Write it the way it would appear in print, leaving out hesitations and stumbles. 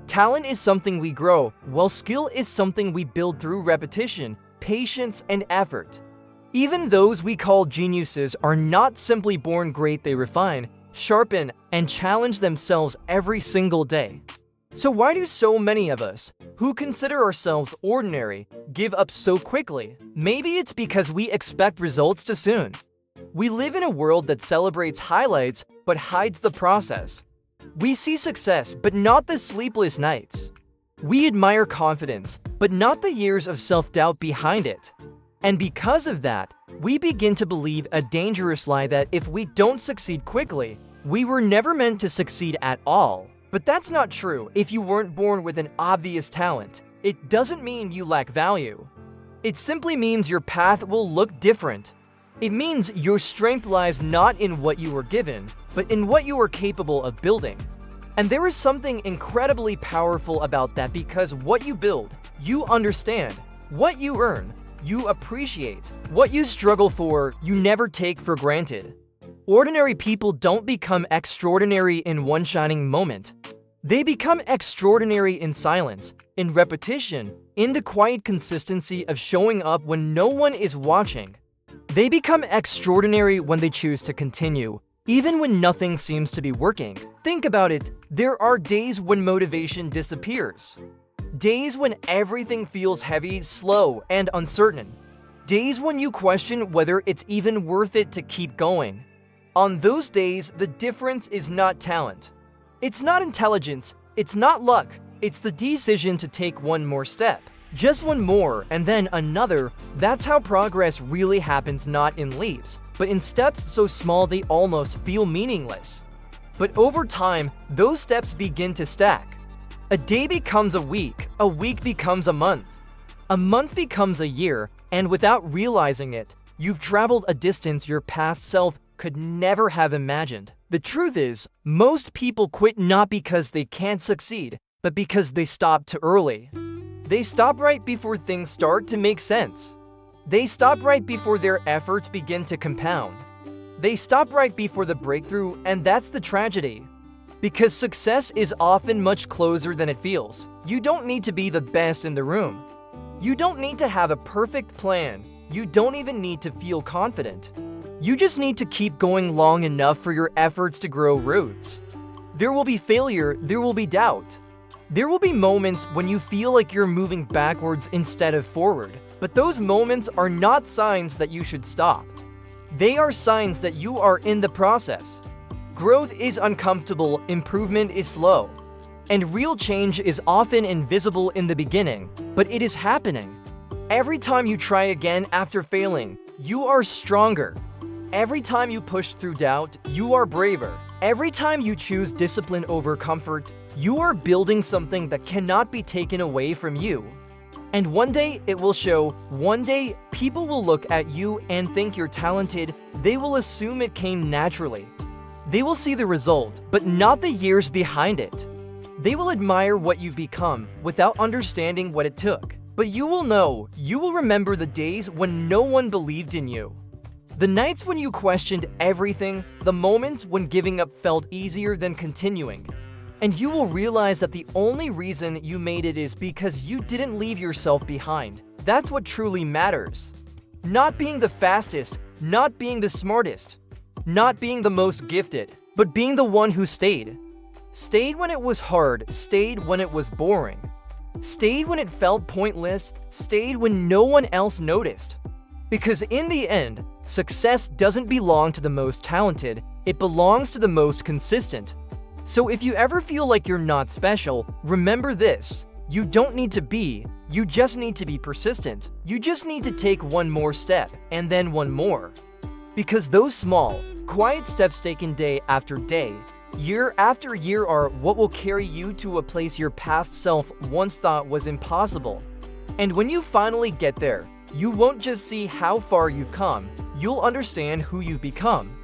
Talent is something we grow, while skill is something we build through repetition, patience, and effort. Even those we call geniuses are not simply born great, they refine, sharpen, and challenge themselves every single day. So why do so many of us, who consider ourselves ordinary, give up so quickly? Maybe it's because we expect results too soon. We live in a world that celebrates highlights but hides the process. We see success but not the sleepless nights. We admire confidence but not the years of self-doubt behind it. And because of that, we begin to believe a dangerous lie that if we don't succeed quickly, we were never meant to succeed at all. But that's not true. If you weren't born with an obvious talent, it doesn't mean you lack value. It simply means your path will look different. It means your strength lies not in what you were given, but in what you are capable of building. And there is something incredibly powerful about that, because what you build, you understand. What you earn, you appreciate. What you struggle for, you never take for granted. Ordinary people don't become extraordinary in one shining moment. They become extraordinary in silence, in repetition, in the quiet consistency of showing up when no one is watching. They become extraordinary when they choose to continue, even when nothing seems to be working. Think about it, there are days when motivation disappears. Days when everything feels heavy, slow, and uncertain. Days when you question whether it's even worth it to keep going. On those days, the difference is not talent. It's not intelligence, it's not luck, it's the decision to take one more step. Just one more, and then another. That's how progress really happens, not in leaps, but in steps so small they almost feel meaningless. But over time, those steps begin to stack. A day becomes a week becomes a month becomes a year, and without realizing it, you've traveled a distance your past self could never have imagined. The truth is, most people quit not because they can't succeed, but because they stop too early. They stop right before things start to make sense. They stop right before their efforts begin to compound. They stop right before the breakthrough, and that's the tragedy. Because success is often much closer than it feels. You don't need to be the best in the room. You don't need to have a perfect plan. You don't even need to feel confident. You just need to keep going long enough for your efforts to grow roots. There will be failure, there will be doubt. There will be moments when you feel like you're moving backwards instead of forward. But those moments are not signs that you should stop. They are signs that you are in the process. Growth is uncomfortable, improvement is slow. And real change is often invisible in the beginning, but it is happening. Every time you try again after failing, you are stronger. Every time you push through doubt, you are braver. Every time you choose discipline over comfort, you are building something that cannot be taken away from you. And one day it will show. One day people will look at you and think you're talented. They will assume it came naturally. They will see the result, but not the years behind it. They will admire what you've become without understanding what it took. But you will know, you will remember the days when no one believed in you. The nights when you questioned everything, the moments when giving up felt easier than continuing. And you will realize that the only reason you made it is because you didn't leave yourself behind. That's what truly matters. Not being the fastest, not being the smartest, not being the most gifted, but being the one who stayed. Stayed when it was hard, stayed when it was boring. Stayed when it felt pointless, stayed when no one else noticed. Because in the end, success doesn't belong to the most talented, it belongs to the most consistent. So if you ever feel like you're not special, remember this: you don't need to be, you just need to be persistent. You just need to take one more step, and then one more. Because those small, quiet steps taken day after day, year after year are what will carry you to a place your past self once thought was impossible. And when you finally get there, you won't just see how far you've come, you'll understand who you've become.